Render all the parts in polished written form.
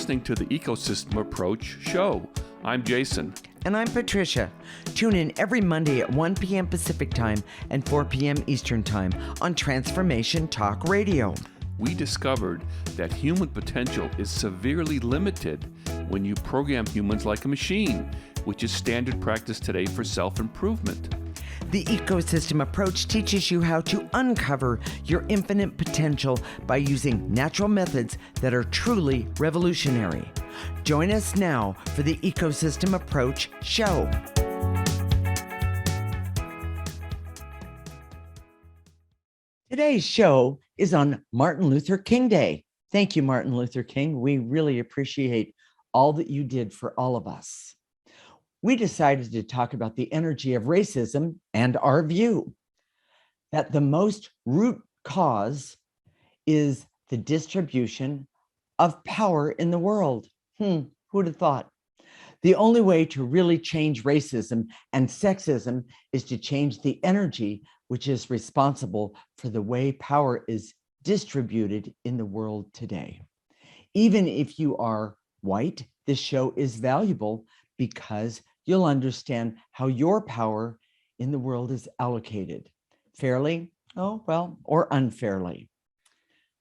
listening to the Ecosystem Approach show. I'm Jason. And I'm Patricia. Tune in every Monday at 1 p.m. Pacific Time and 4 p.m. Eastern Time on Transformation Talk Radio. We discovered that human potential is severely limited when you program humans like a machine, which is standard practice today for self-improvement. The Ecosystem Approach teaches you how to uncover your infinite potential by using natural methods that are truly revolutionary. Join us now for the Ecosystem Approach show. Today's show is on Martin Luther King Day. Thank you, Martin Luther King. We really appreciate all that you did for all of us. We decided to talk about the energy of racism and our view that the most root cause is the distribution of power in the world. Who'd have thought? The only way to really change racism and sexism is to change the energy which is responsible for the way power is distributed in the world today. Even if you are white, this show is valuable because you'll understand how your power in the world is allocated fairly, or unfairly.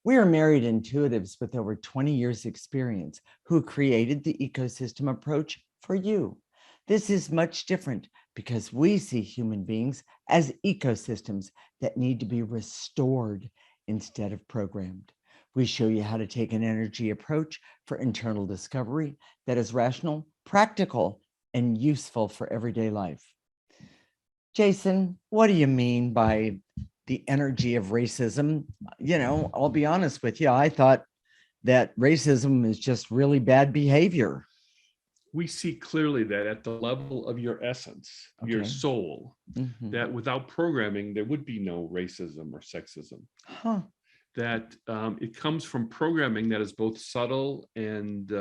We are married intuitives with over 20 years experience who created the Ecosystem Approach for you. This is much different because we see human beings as ecosystems that need to be restored instead of programmed. We show you how to take an energy approach for internal discovery that is rational, practical, and useful for everyday life. Jason, what do you mean by the energy of racism? I'll be honest with you. I thought that racism is just really bad behavior. We see clearly that at the level of your essence, your soul, that without programming, there would be no racism or sexism. That it comes from programming that is both subtle and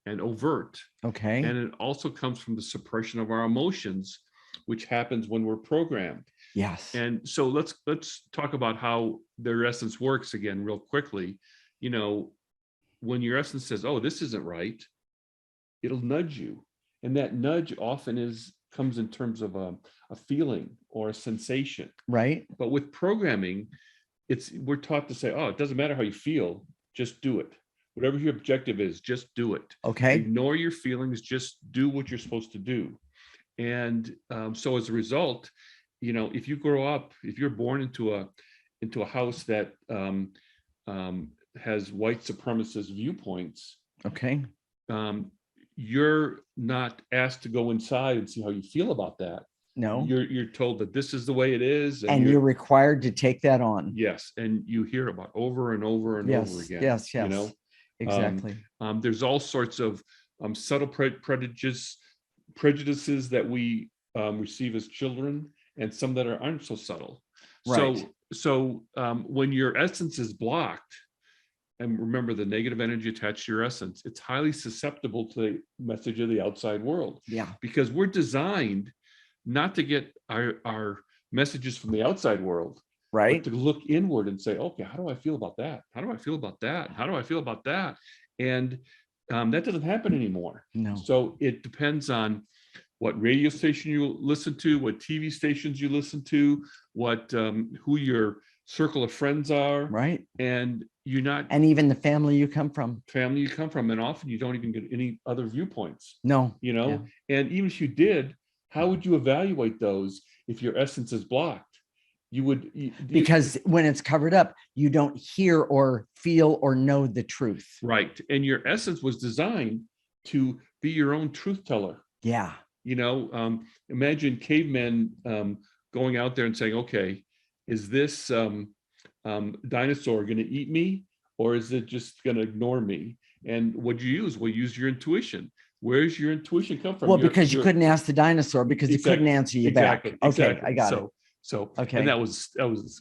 overt. And it also comes from the suppression of our emotions, which happens when we're programmed. Yes. And so let's talk about how their essence works again real quickly. When your essence says, "Oh, this isn't right," it'll nudge you. And that nudge often comes in terms of a feeling or a sensation. Right. But with programming, we're taught to say, "Oh, it doesn't matter how you feel, just do it. Whatever your objective is, just do it. Ignore your feelings, just do what you're supposed to do." And so as a result, if you're born into a house that has white supremacist viewpoints, you're not asked to go inside and see how you feel about that. No. You're told that this is the way it is. And you're required to take that on. Yes. And you hear about over and over and over again. Yes. Exactly. There's all sorts of subtle prejudices that we receive as children, and some that aren't so subtle. Right. So when your essence is blocked, and remember the negative energy attached to your essence, it's highly susceptible to the message of the outside world. Yeah. Because we're designed not to get our messages from the outside world, right? But to look inward and say, "Okay, how do I feel about that? How do I feel about that? How do I feel about that?" And that doesn't happen anymore. No. So it depends on what radio station you listen to, what TV stations you listen to, who your circle of friends are, right? And and even the family you come from, and often you don't even get any other viewpoints. No. And even if you did, how would you evaluate those if your essence is blocked? Because when it's covered up, you don't hear or feel or know the truth. Right. And your essence was designed to be your own truth teller. Yeah. Imagine cavemen going out there and saying, "Okay, is this dinosaur going to eat me, or is it just going to ignore me?" And what you use? Well, use your intuition. Where's your intuition come from? Well, because you couldn't ask the dinosaur because he couldn't answer you back. Okay, I got it. So okay, and that was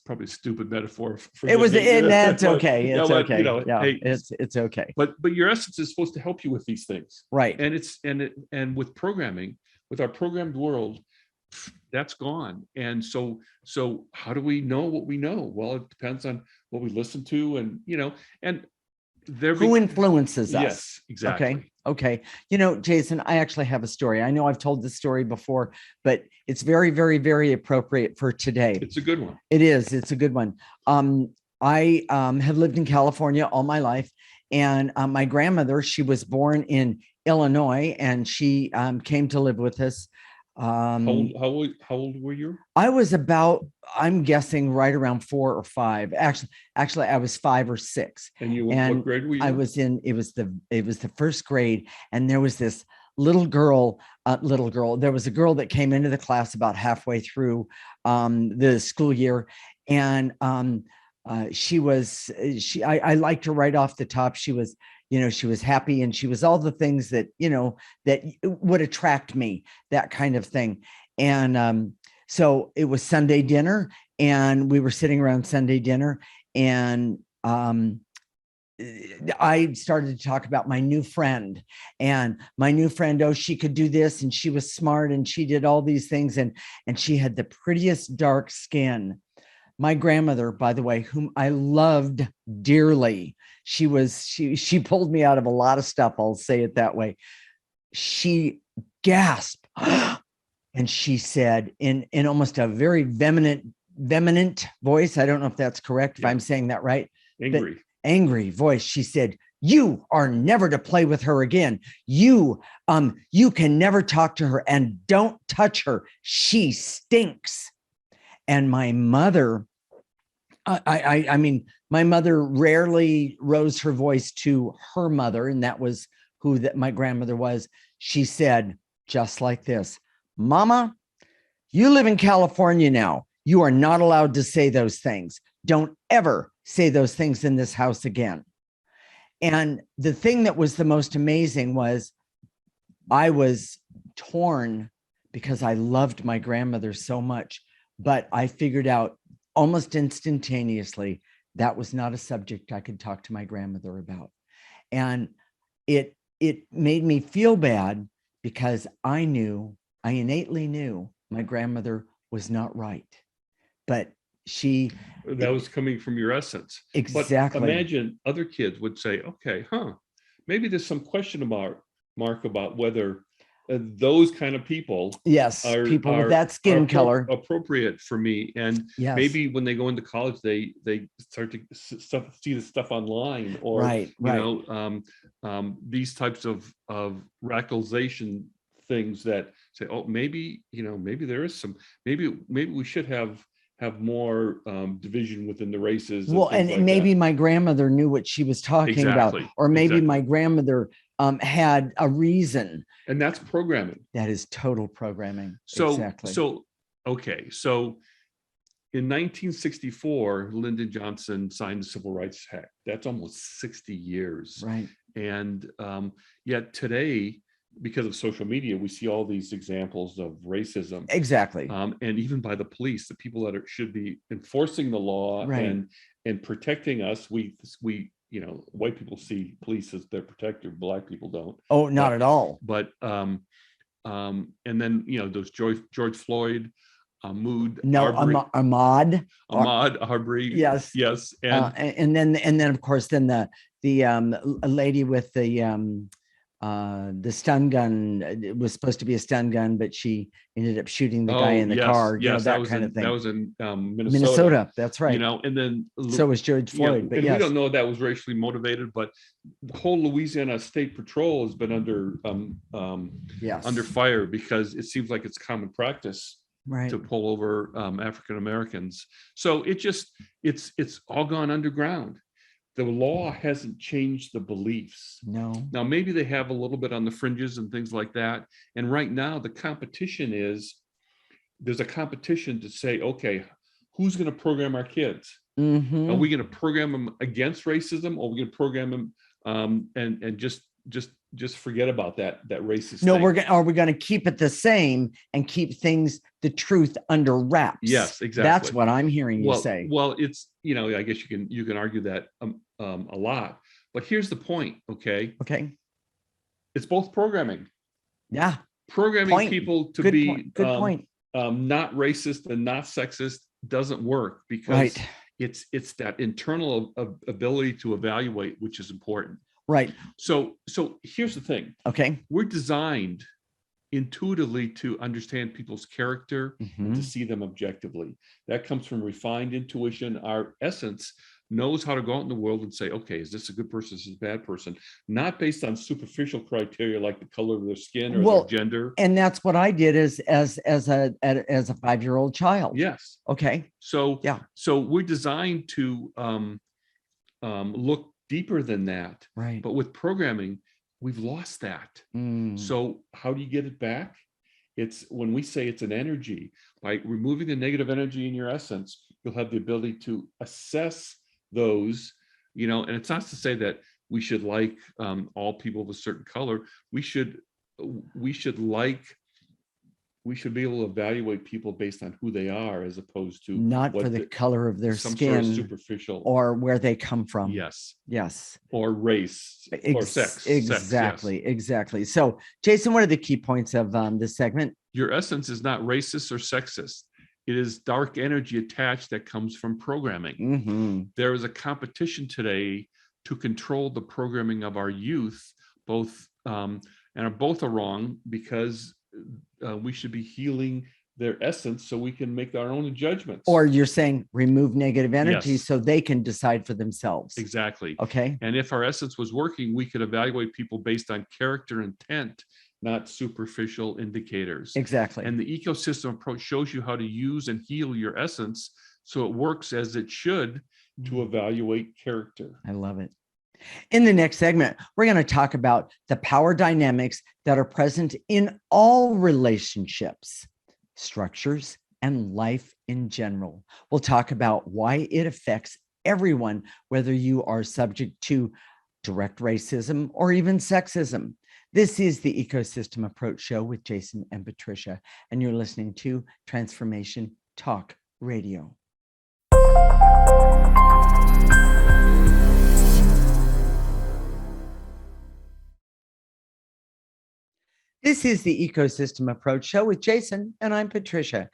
probably a stupid metaphor. That's okay. It's okay. Hey, it's okay. But your essence is supposed to help you with these things, right? And with programming, with our programmed world, that's gone. And so how do we know what we know? Well, it depends on what we listen to, and Who influences us? Yes, exactly. Okay. Jason, I actually have a story. I know I've told this story before, but it's very, very, very appropriate for today. It's a good one. It is. It's a good one. I have lived in California all my life, and my grandmother, she was born in Illinois, and she came to live with us. How old were you? I was about, I'm guessing, right around 4 or 5. Actually, I was 5 or 6. And what grade were you? I was in. It was the first grade, and there was this little girl. There was a girl that came into the class about halfway through the school year, and I liked her right off the top. She was, she was happy, and she was all the things that, that would attract me, that kind of thing. And so it was Sunday dinner, and we were sitting around Sunday dinner, and I started to talk about my new friend, oh, she could do this, and she was smart, and she did all these things, and she had the prettiest dark skin. My grandmother, by the way, whom I loved dearly, she pulled me out of a lot of stuff. I'll say it that way. She gasped and she said in almost a very vehement voice. I don't know if that's correct, if I'm saying that right. Angry voice. She said, "You are never to play with her again. You can never talk to her, and don't touch her. She stinks." And my mother, I mean, my mother rarely rose her voice to her mother, and that was who my grandmother was. She said, just like this, "Mama, you live in California now. You are not allowed to say those things. Don't ever say those things in this house again." And the thing that was the most amazing was I was torn because I loved my grandmother so much. But I figured out almost instantaneously that was not a subject I could talk to my grandmother about. And it made me feel bad because I innately knew my grandmother was not right. But that was coming from your essence. Exactly. But imagine other kids would say, okay, maybe there's some question about whether those kind of people, people with that skin color, appropriate for me. And maybe when they go into college, they start to see the stuff online, or these types of radicalization things that say, oh, maybe there is some, maybe we should have more division within the races. Well, and maybe my grandmother knew what she was talking about, or maybe my grandmother had a reason. And that's programming. That is total programming. So in 1964, Lyndon Johnson signed the Civil Rights Act. That's almost 60 years. Right. And yet today, because of social media, we see all these examples of racism. Exactly. And even by the police, the people that should be enforcing the law and protecting us, white people see police as their protector, black people don't. Oh, not at all. But and then those George Floyd, Ahmaud Arbery. Yes. And then of course the lady with the stun gun. It was supposed to be a stun gun, but she ended up shooting the guy in the car. That kind of thing. That was in Minnesota. That's right. And then so was George Floyd. But we don't know if that was racially motivated, but the whole Louisiana State Patrol has been under fire because it seems like it's common practice to pull over African Americans. So it's all gone underground. The law hasn't changed the beliefs. No. Now, maybe they have a little bit on the fringes and things like that. And right now, the competition there's a competition to say, okay, who's going to program our kids? Mm-hmm. Are we going to program them against racism, or are we going to program them and just forget about that racist thing? Are we going to keep it the same and keep the truth under wraps? Yes, exactly. That's what I'm hearing you say. Well, it's, I guess you can argue that a lot, but here's the point. Okay. It's both programming. Yeah. Programming people to be good point. Not racist and not sexist doesn't work, because it's that internal ability to evaluate, which is important. Right. So here's the thing. Okay. We're designed intuitively to understand people's character and to see them objectively. That comes from refined intuition. Our essence knows how to go out in the world and say, okay, is this a good person? Is this a bad person? Not based on superficial criteria like the color of their skin or their gender. And that's what I did as a 5-year-old child. Yes. Okay. So yeah. So we're designed to look deeper than that. Right. But with programming, we've lost that. So how do you get it back? It's when we say it's an energy, by removing the negative energy in your essence, you'll have the ability to assess those, and it's not to say that we should like all people of a certain color. We should be able to evaluate people based on who they are, as opposed to not for the color of their skin, sort of superficial, or where they come from. Yes. Or race or sex. Exactly. Sex, yes. Exactly. So, Jason, what are the key points of this segment? Your essence is not racist or sexist. It is dark energy attached that comes from programming. There is a competition today to control the programming of our youth, both and both are wrong, because we should be healing their essence so we can make our own judgments. Or you're saying remove negative energy so they can decide for themselves. Exactly. Okay. And if our essence was working, we could evaluate people based on character intent, not superficial indicators. Exactly. And the ecosystem approach shows you how to use and heal your essence so it works as it should to evaluate character. I love it. In the next segment, we're going to talk about the power dynamics that are present in all relationships, structures, and life in general. We'll talk about why it affects everyone, whether you are subject to direct racism or even sexism. This is the Ecosystem Approach Show with Jason and Patricia, and you're listening to Transformation Talk Radio. This is the Ecosystem Approach Show with Jason, and I'm Patricia.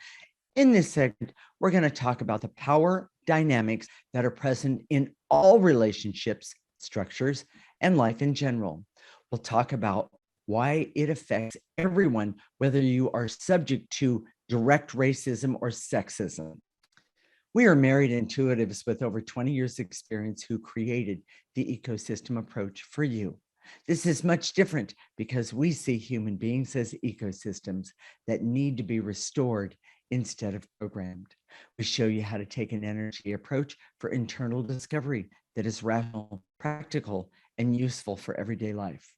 In this segment, we're going to talk about the power dynamics that are present in all relationships, structures, and life in general. We'll talk about why it affects everyone, whether you are subject to direct racism or sexism. We are married intuitives with over 20 years experience who created the Ecosystem Approach for you. This is much different because we see human beings as ecosystems that need to be restored instead of programmed. We show you how to take an energy approach for internal discovery that is rational, practical, and useful for everyday life.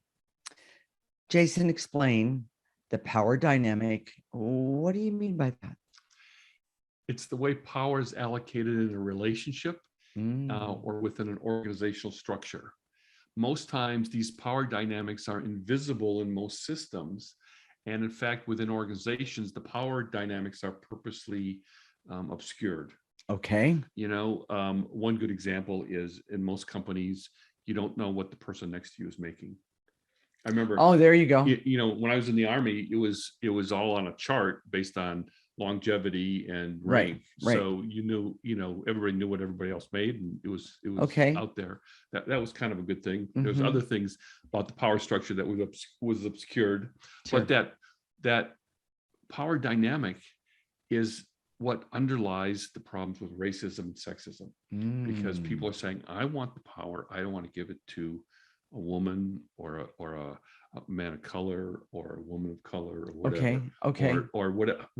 Jason, explain the power dynamic. What do you mean by that? It's the way power is allocated in a relationship or within an organizational structure. Most times these power dynamics are invisible in most systems. And in fact, within organizations, the power dynamics are purposely obscured. Okay. One good example is in most companies, you don't know what the person next to you is making. I remember. Oh, there you go. When I was in the Army, it was all on a chart based on longevity and rank. Right. So everybody knew what everybody else made, and it was okay. out there. That was kind of a good thing. There's other things about the power structure that was obscured, sure. But that power dynamic is what underlies the problems with racism and sexism, because people are saying, I want the power, I don't want to give it to a woman or a man of color or a woman of color or whatever. Okay. Or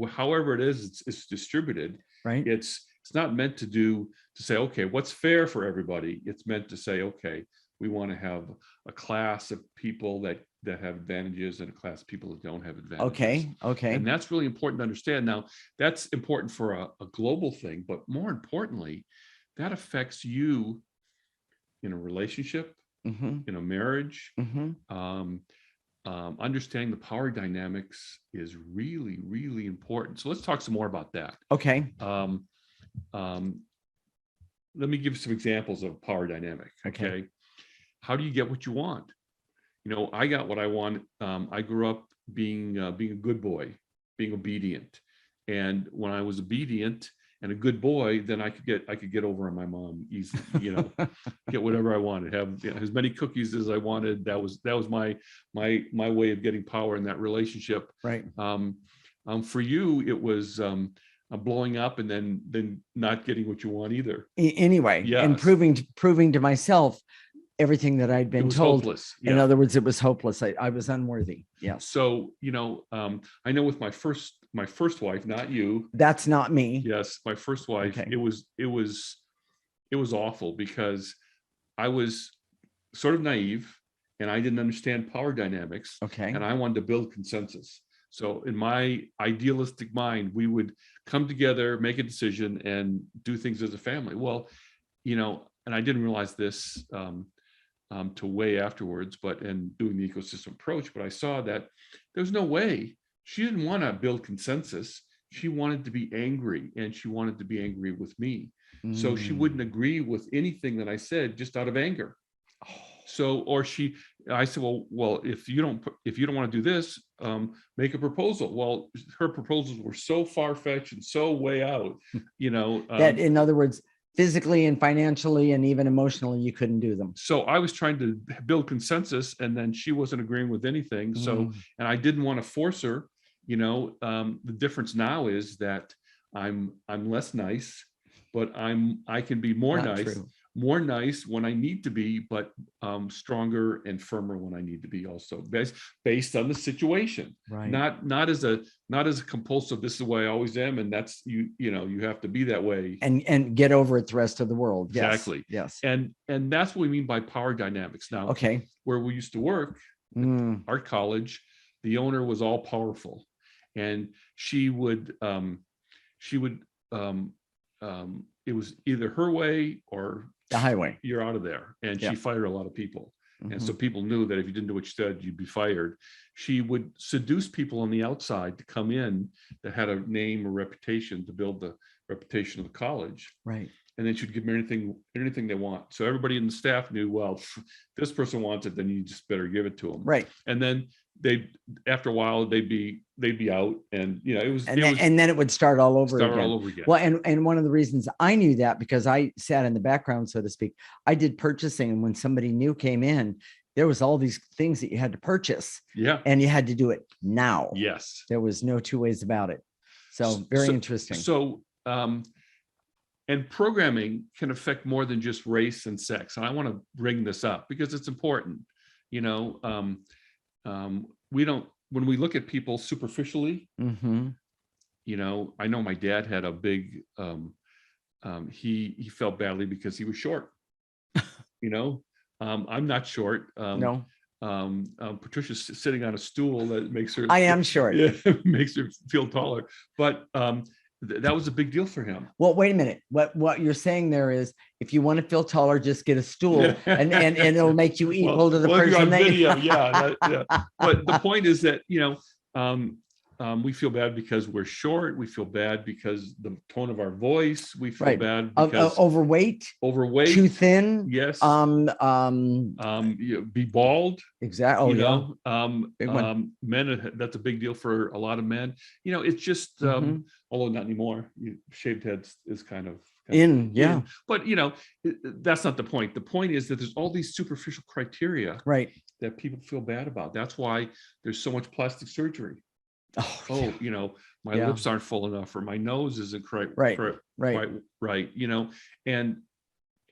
however it is, it's distributed. Right. It's not meant to say, okay, what's fair for everybody. It's meant to say, okay, we want to have a class of people that have advantages and a class of people that don't have advantages. Okay. And that's really important to understand. Now, that's important for a global thing, but more importantly, that affects you in a relationship, in a marriage. Understanding the power dynamics is really, really important. So let's talk some more about that. Okay. Let me give you some examples of power dynamic. Okay. How do you get what you want? I got what I want. I grew up being a good boy, being obedient. And when I was obedient and a good boy, then I could get over on my mom easily, get whatever I wanted, have as many cookies as I wanted. That was my way of getting power in that relationship. Right. For you, it was blowing up and then not getting what you want either. Anyway, yes. And proving to myself everything that I'd been told. Hopeless. In other words, it was hopeless. I was unworthy. Yes. So, I know with my first wife, not you. That's not me. Yes. My first wife, okay. it was awful because I was sort of naive and I didn't understand power dynamics. Okay. And I wanted to build consensus. So in my idealistic mind, we would come together, make a decision, and do things as a family. Well, and I didn't realize this till way afterwards, and doing the ecosystem approach, but I saw that there's no way. She didn't want to build consensus. She wanted to be angry, and she wanted to be angry with me. So she wouldn't agree with anything that I said just out of anger. So, I said, well, if you don't want to do this, make a proposal. Well, her proposals were so far-fetched and so way out, that in other words, physically and financially and even emotionally, you couldn't do them. So I was trying to build consensus, and then she wasn't agreeing with anything. So, and I didn't want to force her. The difference now is that I'm less nice, but I can be more nice when I need to be, but stronger and firmer when I need to be also, based on the situation. Right. Not as a compulsive, this is the way I always am, and that's you have to be that way. And get over it the rest of the world. Yes. Exactly. Yes. And that's what we mean by power dynamics. Now, okay. Where we used to work, art college, the owner was all powerful, and she would it was either her way or the highway. You're out of there. And she fired a lot of people. And so people knew that if you didn't do what you said, you'd be fired. She would seduce people on the outside to come in that had a name or reputation to build the reputation of the college. Right. And then she'd give them anything they want. So everybody in the staff knew, well, this person wants it, then you just better give it to them. Right. And then after a while they'd be out, and and then it would start all over again. Well, and one of the reasons I knew that, because I sat in the background, so to speak, I did purchasing, and when somebody new came in, there was all these things that you had to purchase. Yeah. And you had to do it now. Yes. There was no two ways about it. So very interesting. So and programming can affect more than just race and sex. And I want to bring this up because it's important. When we look at people superficially, I know my dad had a big, he felt badly because he was short, I'm not short. No. Patricia's sitting on a stool that makes her. I am short. Yeah, makes her feel taller. But that was a big deal for him. Well, wait a minute. What you're saying there is, if you want to feel taller, just get a stool, and it'll make you equal to the person. Video, yeah. But the point is that we feel bad because we're short. We feel bad because the tone of our voice. We feel bad because overweight, too thin. Yes. Be bald. Exactly. Men. That's a big deal for a lot of men. It's just although not anymore. Shaved heads is kind of in. Yeah. But that's not the point. The point is that there's all these superficial criteria, that people feel bad about. That's why there's so much plastic surgery. My lips aren't full enough, or my nose isn't quite right.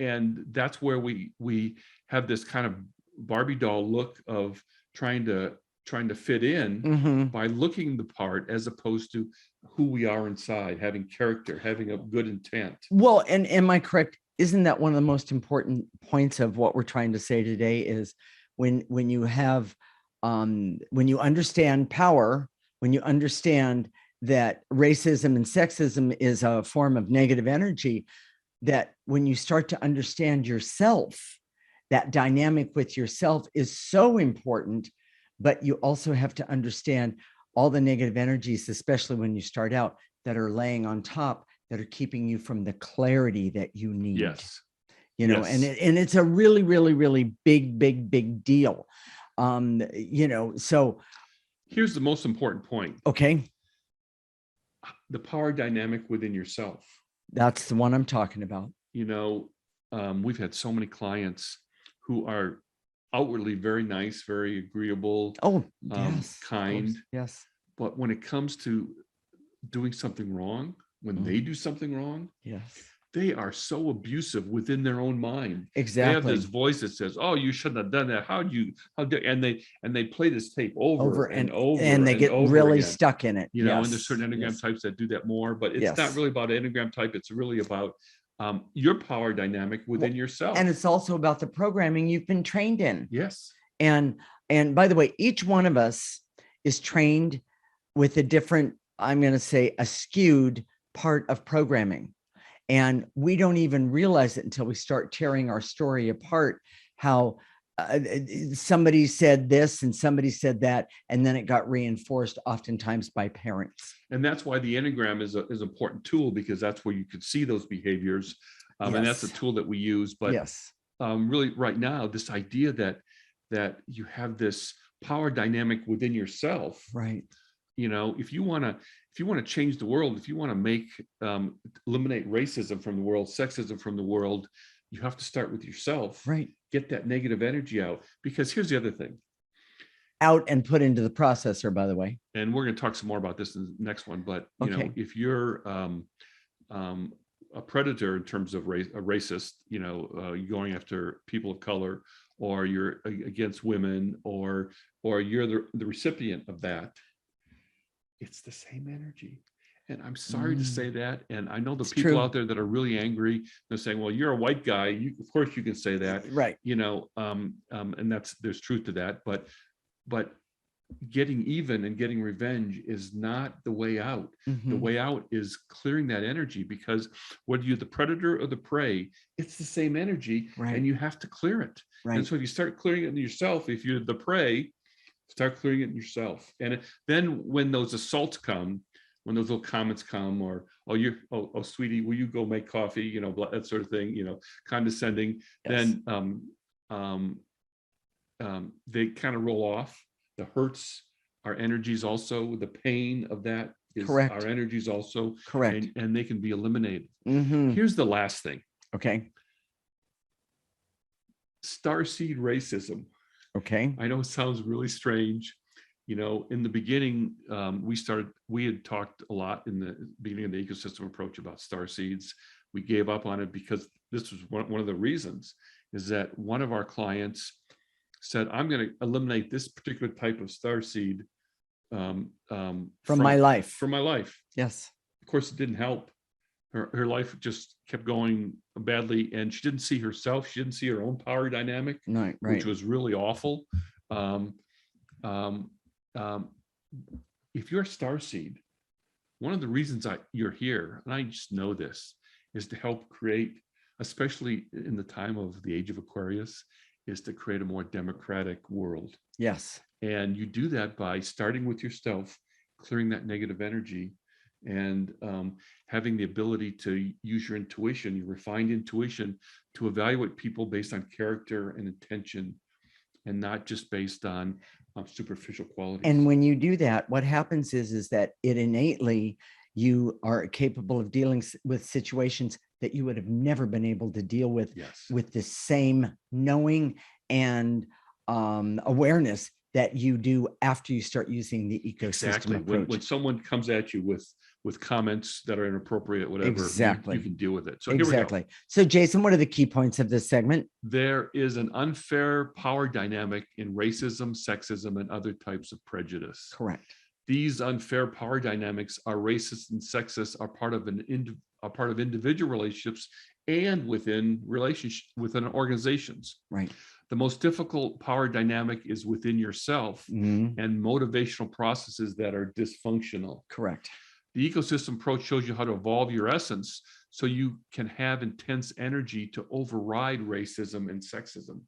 And that's where we have this kind of Barbie doll look of trying to fit in by looking the part, as opposed to who we are inside, having character, having a good intent. Well, and am I correct? Isn't that one of the most important points of what we're trying to say today? Is when you have when you understand power, when you understand that racism and sexism is a form of negative energy, that when you start to understand yourself, that dynamic with yourself is so important. But you also have to understand all the negative energies, especially when you start out, that are laying on top, that are keeping you from the clarity that you need. Yes. And it's a really, really, really big deal. So here's the most important point. Okay. The power dynamic within yourself. That's the one I'm talking about. We've had so many clients who are outwardly very nice, very agreeable, yes, kind. Yes. But when it comes to doing something wrong, when they do something wrong, yes, they are so abusive within their own mind. Exactly. They have this voice that says, "Oh, you shouldn't have done that. How dare?" And they play this tape over and over, and they get really again. stuck in it. And there's certain Enneagram types that do that more, but it's not really about Enneagram type. It's really about your power dynamic within yourself. And it's also about the programming you've been trained in. Yes. And by the way, each one of us is trained with a different, I'm going to say, a skewed part of programming. And we don't even realize it until we start tearing our story apart, how somebody said this and somebody said that, and then it got reinforced oftentimes by parents. And that's why the Enneagram is an important tool, because that's where you could see those behaviors. And that's a tool that we use. But really right now, this idea that you have this power dynamic within yourself. Right. If you want to change the world, if you want to eliminate racism from the world, sexism from the world, you have to start with yourself. Right. Get that negative energy out. Because here's the other thing. Out and put into the processor, by the way. And we're going to talk some more about this in the next one. But if you're a predator in terms of a racist, you're going after people of color, or you're against women, or you're the recipient of that, it's the same energy. And I'm sorry to say that. And I know the people out there that are really angry, they're saying, well, you're a white guy. Of course you can say that. Right. And there's truth to that. But getting even and getting revenge is not the way out. Mm-hmm. The way out is clearing that energy, because whether you're the predator or the prey, it's the same energy, and you have to clear it. Right. And so if you start clearing it in yourself, if you're the prey, start clearing it in yourself. And then when those assaults come, when those little comments come, or, oh, sweetie, will you go make coffee? That sort of thing, condescending, then they kind of roll off. The hurts, our energies also, the pain of that is our energies also. Correct. And they can be eliminated. Mm-hmm. Here's the last thing. Okay. Starseed racism. Okay. I know it sounds really strange. In the beginning, we had talked a lot in the beginning of the ecosystem approach about starseeds. We gave up on it because this was one of the reasons, is that one of our clients said, I'm going to eliminate this particular type of starseed from my life. From my life. Yes. Of course, it didn't help. Her life just kept going badly, and she didn't see herself. She didn't see her own power dynamic, which was really awful. If you're a starseed, one of the reasons you're here, and I just know this, is to help create, especially in the time of the age of Aquarius, is to create a more democratic world. Yes. And you do that by starting with yourself, clearing that negative energy, and having the ability to use your intuition, your refined intuition, to evaluate people based on character and intention, and not just based on superficial qualities. And when you do that, what happens is that it innately, you are capable of dealing with situations that you would have never been able to deal with, with the same knowing and awareness that you do after you start using the ecosystem approach. When someone comes at you with comments that are inappropriate, whatever, you can deal with it. So here we go. So Jason, what are the key points of this segment? There is an unfair power dynamic in racism, sexism, and other types of prejudice. Correct. These unfair power dynamics are racist and sexist, are part of individual relationships and within organizations. Right. The most difficult power dynamic is within yourself and motivational processes that are dysfunctional. Correct. The ecosystem approach shows you how to evolve your essence so you can have intense energy to override racism and sexism.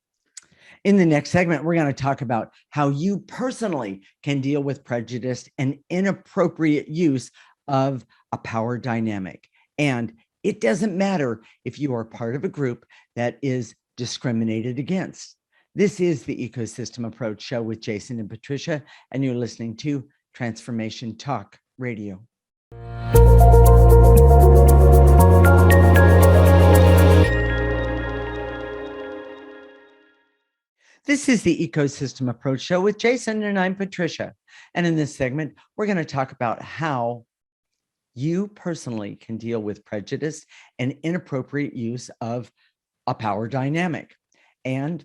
In the next segment, we're going to talk about how you personally can deal with prejudice and inappropriate use of a power dynamic. And it doesn't matter if you are part of a group that is discriminated against. This is the Ecosystem Approach Show with Jason and Patricia, and you're listening to Transformation Talk Radio. This is the Ecosystem Approach Show with Jason, and I'm Patricia. And in this segment, we're going to talk about how you personally can deal with prejudice and inappropriate use of a power dynamic. And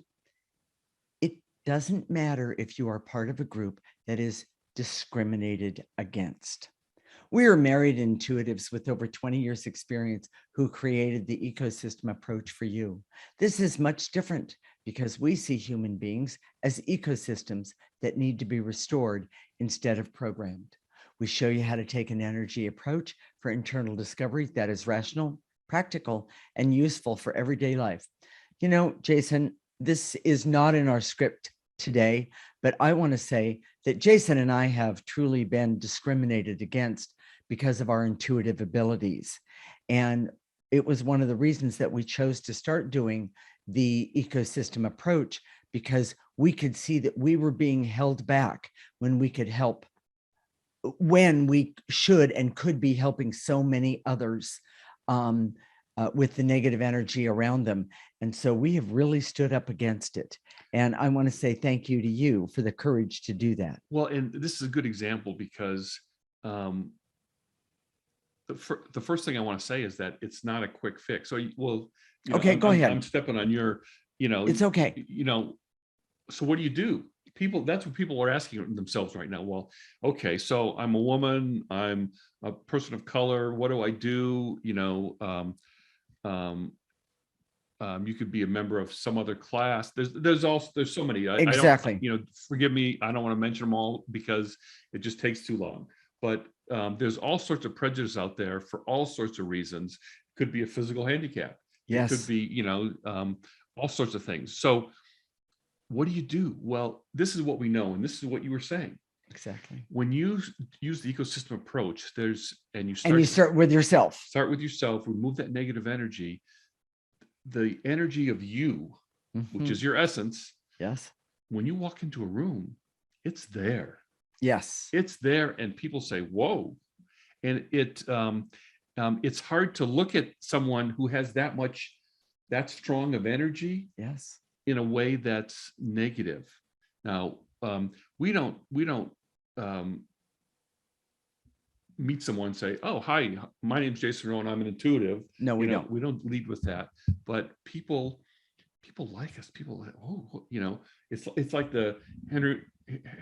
it doesn't matter if you are part of a group that is discriminated against. We are married intuitives with over 20 years experience who created the ecosystem approach for you. This is much different because we see human beings as ecosystems that need to be restored instead of programmed. We show you how to take an energy approach for internal discovery that is rational, practical, and useful for everyday life. You know, Jason, this is not in our script today, but I want to say that Jason and I have truly been discriminated against because of our intuitive abilities. And it was one of the reasons that we chose to start doing the ecosystem approach, because we could see that we were being held back when we could help, when we should and could be helping so many others with the negative energy around them. And so we have really stood up against it. And I want to say thank you to you for the courage to do that. Well, and this is a good example because the first thing I want to say is that it's not a quick fix. So, well, okay, go ahead. I'm stepping on your, it's okay. So what do you do? People, that's what people are asking themselves right now. Well, okay, so I'm a woman, I'm a person of color. What do I do? You could be a member of some other class. There's so many. Exactly. Forgive me, I don't want to mention them all because it just takes too long. But there's all sorts of prejudice out there for all sorts of reasons. Could be a physical handicap. Yes. It could be, all sorts of things. So what do you do? Well, this is what we know, and this is what you were saying. Exactly. When you use the ecosystem approach, you start with yourself. Start with yourself. Remove that negative energy. The energy of you, which is your essence. Yes. When you walk into a room, it's there. Yes. It's there, and people say, "Whoa!" And it's hard to look at someone who has that strong of energy. Yes. In a way that's negative. Now, we don't meet someone and say, "Oh, hi, my name's Jason Rohn, I'm an intuitive." No, we don't. We don't lead with that. But people like us. People like, oh, it's like the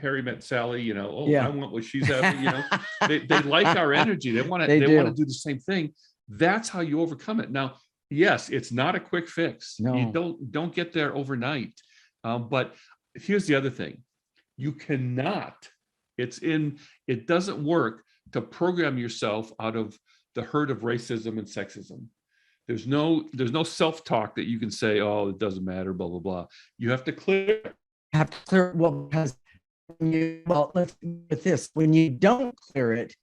Harry met Sally. Yeah. I want what she's having. They like our energy. They want to do the same thing. That's how you overcome it. Now, yes, it's not a quick fix. No. You don't get there overnight. But here's the other thing. You cannot, it doesn't work to program yourself out of the hurt of racism and sexism. There's no self-talk that you can say, "Oh, it doesn't matter, blah, blah, blah." You have to clear. Well, because let's with this. When you don't clear it,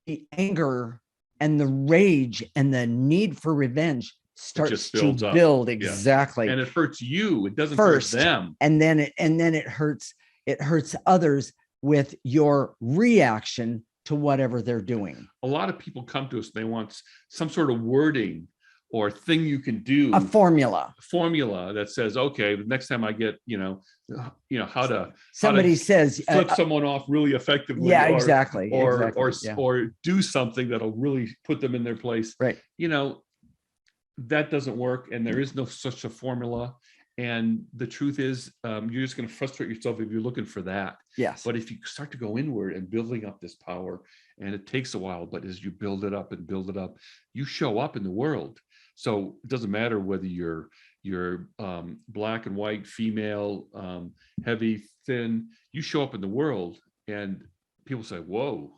the anger and the rage and the need for revenge starts to build. Exactly. Yeah. And it hurts you. It doesn't hurt them. And then it hurts others with your reaction to whatever they're doing. A lot of people come to us, they want some sort of wording or thing you can do. A formula that says, okay, the next time I get, how to says flip someone off really effectively. Yeah, exactly. Or do something that'll really put them in their place. Right. That doesn't work, and there is no such a formula. And the truth is, you're just going to frustrate yourself if you're looking for that. Yes. But if you start to go inward and building up this power, and it takes a while, but as you build it up, you show up in the world. So it doesn't matter whether you're black and white, female, heavy, thin. You show up in the world, and people say, "Whoa."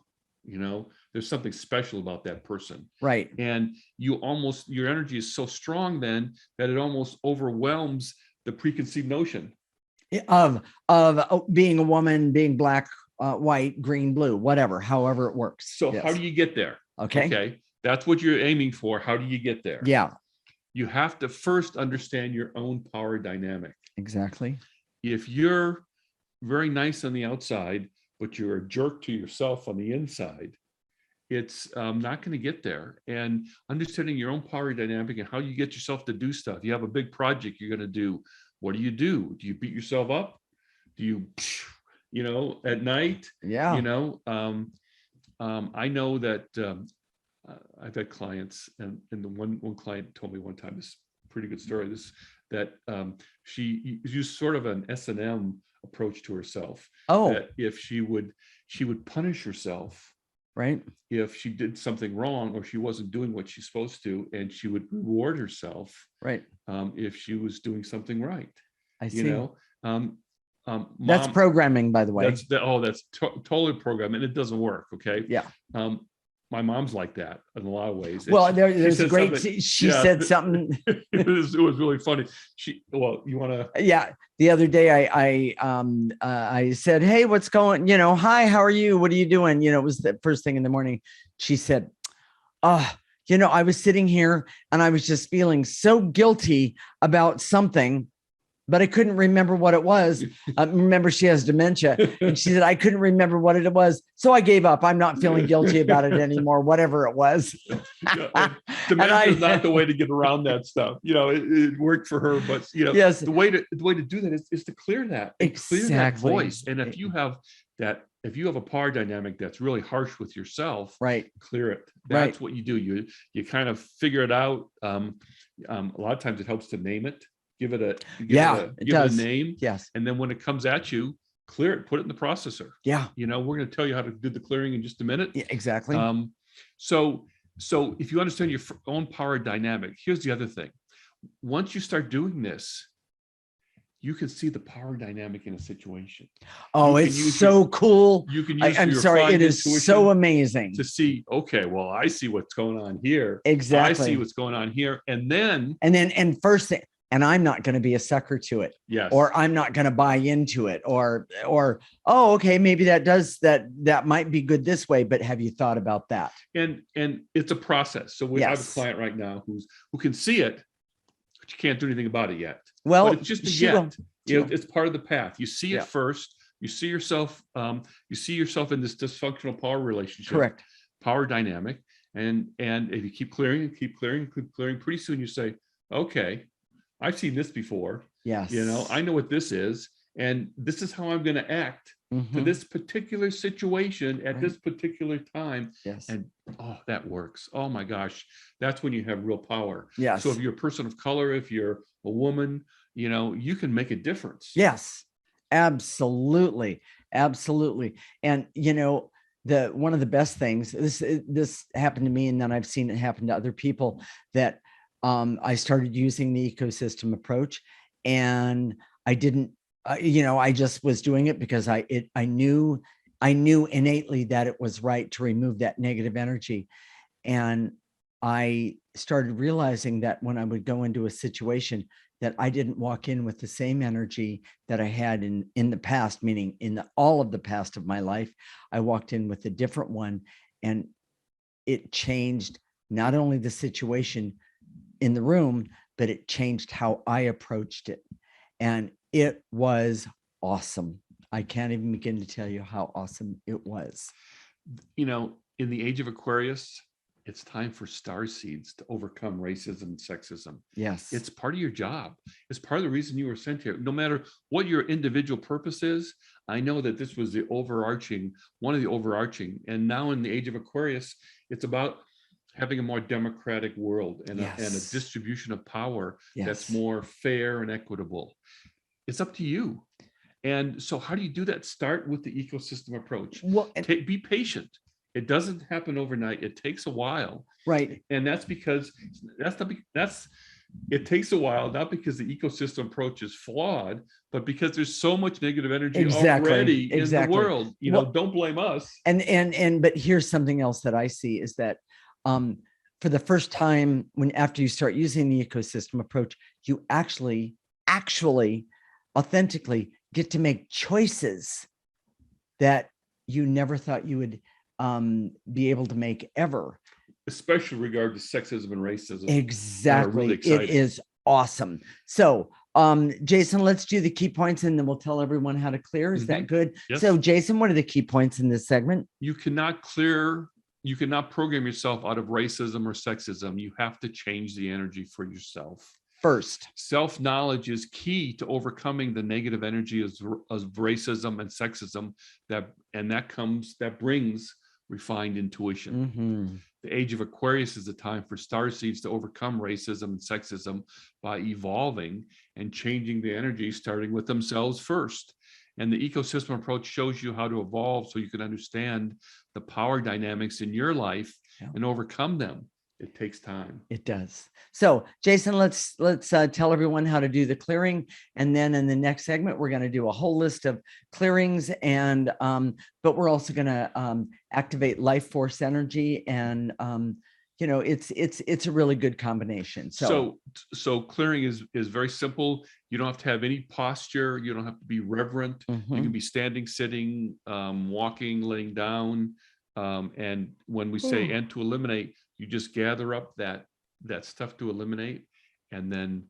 There's something special about that person. Right. And your energy is so strong then that it almost overwhelms the preconceived notion of being a woman, being black, white, green, blue, whatever, however it works. So How do you get there? Okay. That's what you're aiming for. How do you get there? Yeah. You have to first understand your own power dynamic. Exactly. If you're very nice on the outside, but you're a jerk to yourself on the inside, it's not going to get there. And understanding your own power dynamic and how you get yourself to do stuff. You have a big project you're going to do. what do? Do you beat yourself up? Do you, at night? Yeah. I know that I've had clients, and the one client told me one time this pretty good story. That she used sort of an S&M approach to herself. That if she would punish herself, right, if she did something wrong or she wasn't doing what she's supposed to, and she would reward herself, right, if she was doing something right. I see. Mom, that's programming, by the way. That's totally programming, and it doesn't work. Okay. Yeah. My mom's like that in a lot of ways. Well, there's a great. She said something. it was really funny. You want to? Yeah. The other day, I said, "Hey, what's going? Hi, how are you? What are you doing?" It was the first thing in the morning. She said, I was sitting here and I was just feeling so guilty about something, but I couldn't remember what it was. Remember, she has dementia, and she said, I couldn't remember what it was. So I gave up. I'm not feeling guilty about it anymore, whatever it was. Dementia is not the way to get around that stuff. It worked for her, but yes, the way to do that is to clear that, exactly. Clear that voice. And if you have a power dynamic that's really harsh with yourself, right, clear it. That's what you do. You kind of figure it out. A lot of times it helps to name it. Give it a name. Yes. And then when it comes at you, clear it, put it in the processor. Yeah. We're going to tell you how to do the clearing in just a minute. Yeah, exactly. So if you understand your own power dynamic, here's the other thing. Once you start doing this, you can see the power dynamic in a situation. Oh, it's so cool. You can use I'm sorry, it is so amazing to see, okay, well, I see what's going on here. Exactly. I see what's going on here. And first thing, and I'm not going to be a sucker to it. Yes. Or I'm not going to buy into it, or, okay, maybe that might be good this way, but have you thought about that? And it's a process. So we have a client right now who can see it, but you can't do anything about it yet. Well, but it's just it's part of the path. You see it first. You see yourself. You see yourself in this dysfunctional power relationship. Correct. Power dynamic, and if you keep clearing, pretty soon you say, okay, I've seen this before. Yes. I know what this is, and this is how I'm going to act to this particular situation at this particular time. Yes. And that works. Oh my gosh, that's when you have real power. Yes. So if you're a person of color, if you're a woman, you can make a difference. Yes, absolutely, absolutely. And one of the best things, this happened to me, and then I've seen it happen to other people, that I started using the ecosystem approach, and I didn't, I just was doing it because I knew innately that it was right to remove that negative energy. And I started realizing that when I would go into a situation, that I didn't walk in with the same energy that I had in the past, meaning in all of the past of my life. I walked in with a different one, and it changed not only the situation in the room, but it changed how I approached it. And it was awesome. I can't even begin to tell you how awesome it was. In the age of Aquarius, it's time for starseeds to overcome racism and sexism. Yes. It's part of your job. It's part of the reason you were sent here. No matter what your individual purpose is, I know that this was one of the overarching. And now in the age of Aquarius, it's about having a more democratic world and a distribution of power that's more fair and equitable. It's up to you. And so how do you do that? Start with the ecosystem approach. Well, be patient. It doesn't happen overnight. It takes a while. Right. And that's because it takes a while, not because the ecosystem approach is flawed, but because there's so much negative energy already in the world. Don't blame us. But here's something else that I see is that for the first time, after you start using the ecosystem approach, you actually authentically get to make choices that you never thought you would be able to make ever. Especially regard to sexism and racism. Exactly. Really, it is awesome. So Jason, let's do the key points, and then we'll tell everyone how to clear. Is that good? Yes. So Jason, what are the key points in this segment? You cannot program yourself out of racism or sexism. You have to change the energy for yourself. first. Self-knowledge is key to overcoming the negative energy of racism and sexism that brings refined intuition. The age of Aquarius is a time for starseeds to overcome racism and sexism by evolving and changing the energy, starting with themselves first. And the ecosystem approach shows you how to evolve so you can understand the power dynamics in your life and overcome them. It takes time. It does. So, Jason, let's tell everyone how to do the clearing, and then in the next segment, we're going to do a whole list of clearings, and but we're also going to activate life force energy, and it's a really good combination. So clearing is very simple. You don't have to have any posture. You don't have to be reverent. You can be standing, sitting, walking, laying down, and when we say "and to eliminate," you just gather up that stuff to eliminate, and then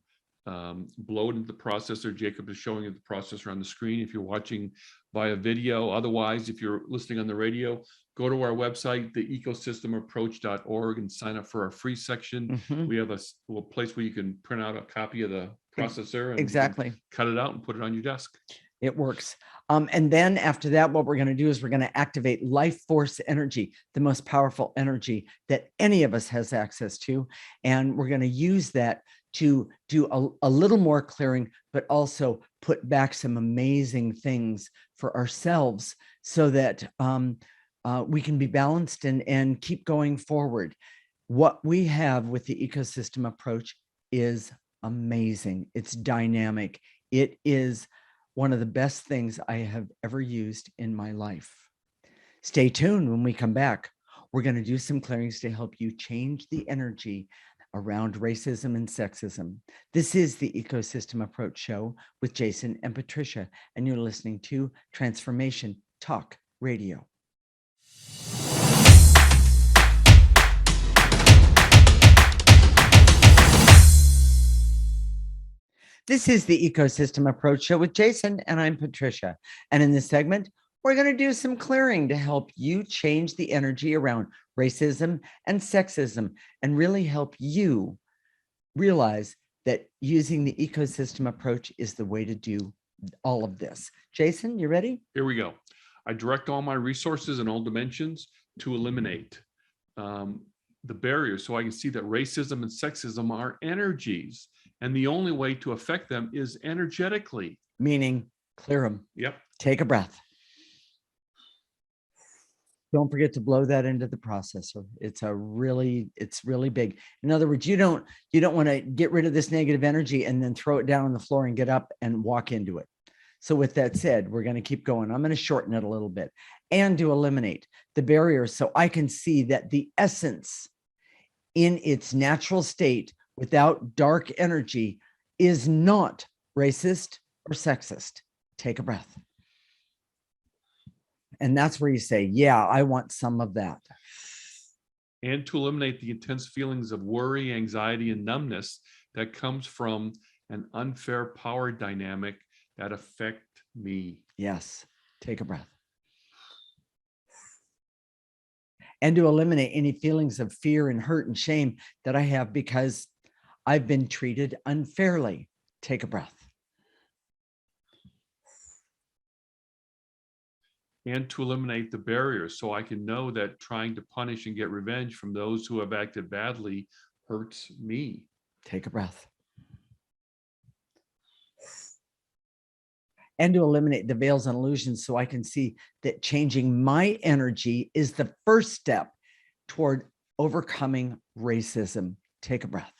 blow it into the processor. Jacob is showing you the processor on the screen if you're watching via video. Otherwise, if you're listening on the radio, go to our website, theecosystemapproach.org, and sign up for our free section. We have a place where you can print out a copy of the processor and cut it out and put it on your desk. It works. And then after that, what we're going to do is we're going to activate life force energy, the most powerful energy that any of us has access to. And we're going to use that to do a little more clearing, but also put back some amazing things for ourselves so that we can be balanced and keep going forward. What we have with the ecosystem approach is amazing. It's dynamic. It is one of the best things I have ever used in my life. Stay tuned. When we come back, we're going to do some clearings to help you change the energy around racism and sexism. This is the Ecosystem Approach Show with Jason and Patricia, and you're listening to Transformation Talk Radio. This is the Ecosystem Approach Show with Jason, and I'm Patricia. And in this segment, we're going to do some clearing to help you change the energy around racism and sexism and really help you realize that using the ecosystem approach is the way to do all of this. Jason, you ready? Here we go. I direct all my resources in all dimensions to eliminate the barriers so I can see that racism and sexism are energies. And the only way to affect them is energetically. Meaning clear them. Yep. Take a breath. Don't forget to blow that into the processor. It's really big. In other words, you don't want to get rid of this negative energy and then throw it down on the floor and get up and walk into it. So with that said, we're going to keep going. I'm going to shorten it a little bit and to eliminate the barriers so I can see that the essence in its natural state without dark energy is not racist or sexist. Take a breath. And that's where you say, yeah, I want some of that. And to eliminate the intense feelings of worry, anxiety, and numbness that comes from an unfair power dynamic that affect me. Yes. Take a breath. And to eliminate any feelings of fear and hurt and shame that I have because I've been treated unfairly. Take a breath. And to eliminate the barriers so I can know that trying to punish and get revenge from those who have acted badly hurts me. Take a breath. And to eliminate the veils and illusions so I can see that changing my energy is the first step toward overcoming racism. Take a breath.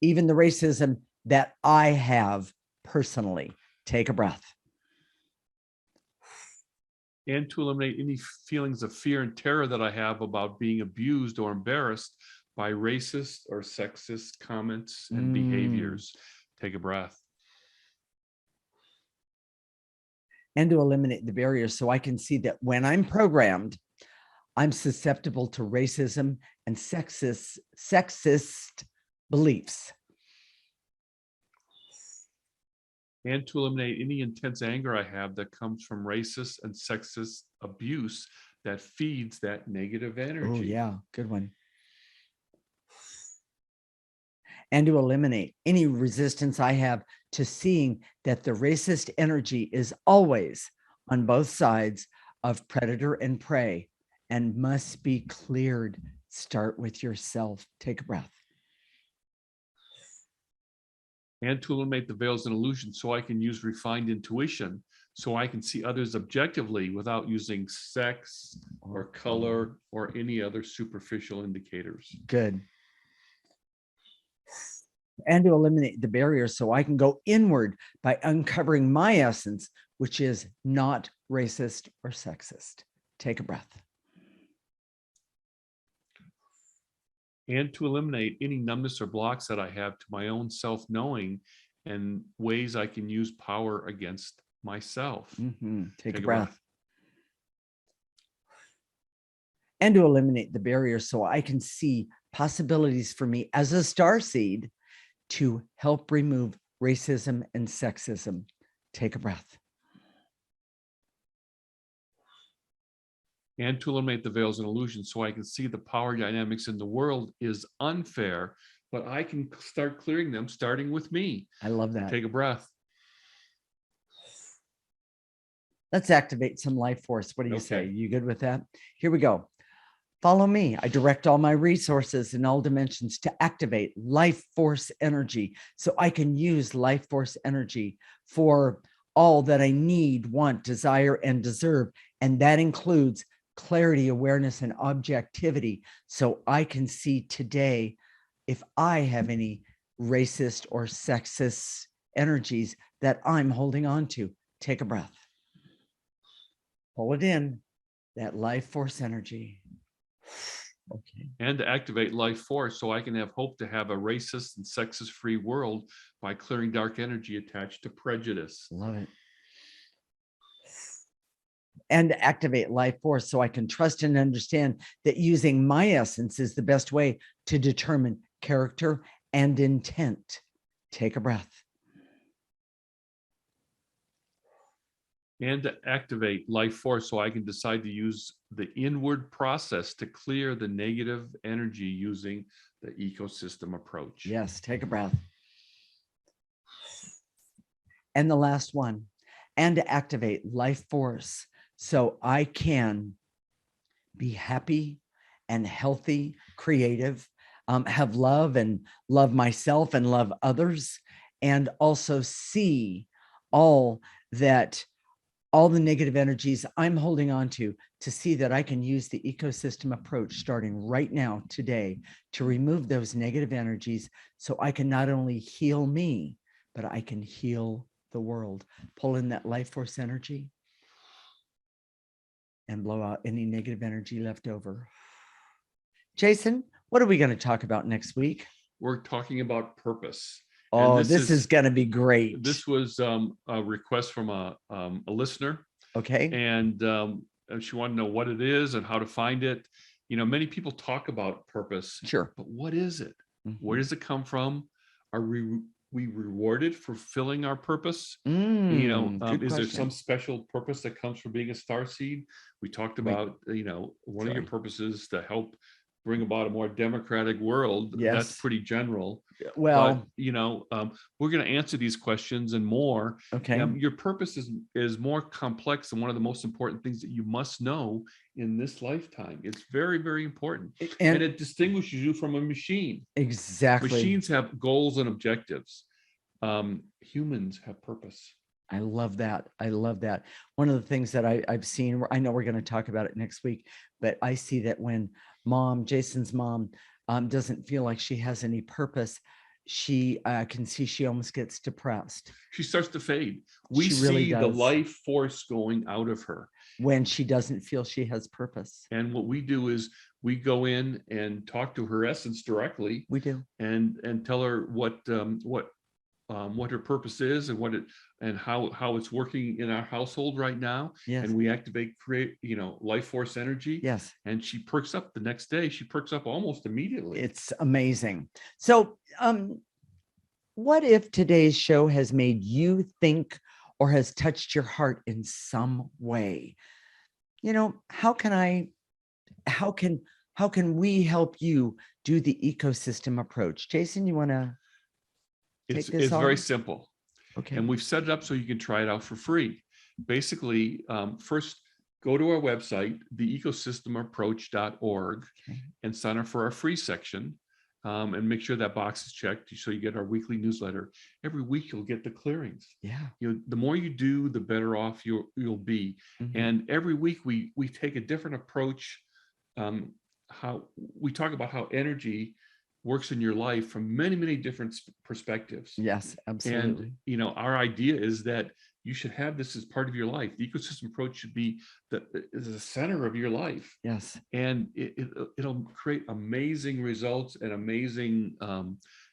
Even the racism that I have personally. Take a breath. And to eliminate any feelings of fear and terror that I have about being abused or embarrassed by racist or sexist comments and behaviors. Take a breath. And to eliminate the barriers so I can see that when I'm programmed, I'm susceptible to racism and sexist beliefs. And to eliminate any intense anger I have that comes from racist and sexist abuse that feeds that negative energy. Oh, yeah, good one. and to eliminate any resistance I have to seeing that the racist energy is always on both sides of predator and prey and must be cleared. Start with yourself. Take a breath. And to eliminate the veils and illusions so I can use refined intuition, so I can see others objectively without using sex or color or any other superficial indicators. Good. And to eliminate the barriers so I can go inward by uncovering my essence, which is not racist or sexist. Take a breath. And to eliminate any numbness or blocks that I have to my own self-knowing and ways I can use power against myself. Take a breath. And to eliminate the barriers so I can see possibilities for me as a starseed to help remove racism and sexism. Take a breath. And to eliminate the veils and illusions so I can see the power dynamics in the world is unfair, but I can start clearing them, starting with me. I love that. Take a breath. Let's activate some life force. What do you say? You good with that? Here we go. Follow me. I direct all my resources in all dimensions to activate life force energy so I can use life force energy for all that I need, want, desire, and deserve. And that includes clarity, awareness, and objectivity so I can see today if I have any racist or sexist energies that I'm holding on to. Take a breath. Pull it in, that life force energy. Okay. And to activate life force so I can have hope to have a racist and sexist free world by clearing dark energy attached to prejudice. Love it. And to activate life force so I can trust and understand that using my essence is the best way to determine character and intent. Take a breath. And to activate life force so I can decide to use the inward process to clear the negative energy using the ecosystem approach. Yes, take a breath. And the last one, and to activate life force so I can be happy and healthy, creative, have love and love myself and love others, and also see all the negative energies I'm holding on to see that I can use the ecosystem approach starting right now, today, to remove those negative energies so I can not only heal me, but I can heal the world. Pull in that life force energy and blow out any negative energy left over. Jason, what are we going to talk about next week? We're talking about purpose. Oh, this is going to be great. This was a request from a listener. Okay. And she wanted to know what it is and how to find it. You know, many people talk about purpose. Sure. But what is it? Where does it come from? Are we rewarded for fulfilling our purpose? You know, is there some special purpose that comes from being a starseed? We talked about, you know, one of your purposes to help bring about a more democratic world. Yes. That's pretty general. Well, but, you know, we're going to answer these questions and more. Okay. Your purpose is more complex and one of the most important things that you must know in this lifetime. It's very, very important. And it distinguishes you from a machine. Exactly. Machines have goals and objectives. Humans have purpose. I love that. I love that. One of the things that I've seen, I know we're going to talk about it next week, but I see that when Jason's mom, doesn't feel like she has any purpose, she can see she almost gets depressed. She starts to fade. We really see does. The life force going out of her when she doesn't feel she has purpose. And what we do is we go in and talk to her essence directly. We do. And tell her what her purpose is and how it's working in our household right now. Yes. And we activate life force energy. Yes. And she perks up the next day. She perks up almost immediately. It's amazing. So what if today's show has made you think or has touched your heart in some way? You know, how can we help you do the ecosystem approach? Jason, you want to? take this It's on? very simple. Okay. And we've set it up so you can try it out for free. Basically, first, go to our website, theecosystemapproach.org, and sign up for our free section, and make sure that box is checked so you get our weekly newsletter. Every week you'll get the clearings. Yeah. The more you do, the better off you'll be. And every week we take a different approach. How we talk about how energy works in your life from many, many different perspectives. Yes, absolutely. And our idea is that you should have this as part of your life. The ecosystem approach should be the center of your life. Yes. And it'll create amazing results and amazing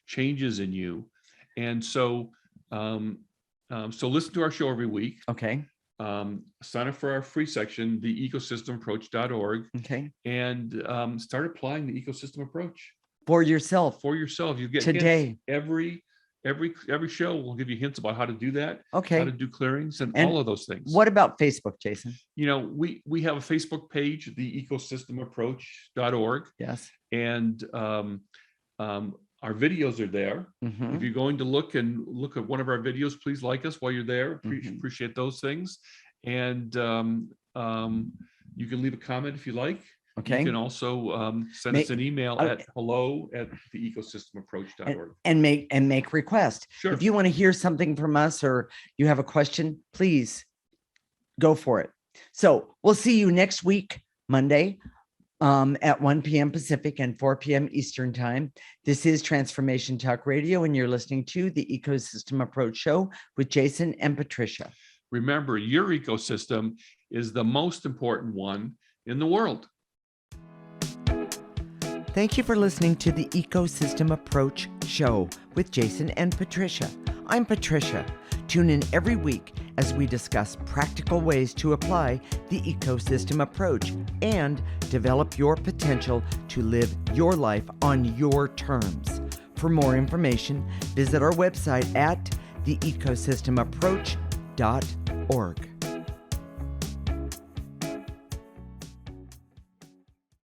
changes in you. And so listen to our show every week. Okay. Sign up for our free section, theecosystemapproach.org. Okay. And start applying the ecosystem approach. For yourself. You get today. Hints. Every show will give you hints about how to do that. Okay. How to do clearings and all of those things. What about Facebook, Jason? We have a Facebook page, theecosystemapproach.org. Yes. And our videos are there. If you're going to look at one of our videos, please like us while you're there. Appreciate those things. And you can leave a comment if you like. Okay. You can also send us an email at hello@theecosystemapproach.org. And make requests. Sure. If you want to hear something from us or you have a question, please go for it. So we'll see you next week, Monday, at 1 p.m. Pacific and 4 p.m. Eastern Time. This is Transformation Talk Radio, and you're listening to the Ecosystem Approach Show with Jason and Patricia. Remember, your ecosystem is the most important one in the world. Thank you for listening to the Ecosystem Approach Show with Jason and Patricia. I'm Patricia. Tune in every week as we discuss practical ways to apply the ecosystem approach and develop your potential to live your life on your terms. For more information, visit our website at theecosystemapproach.org.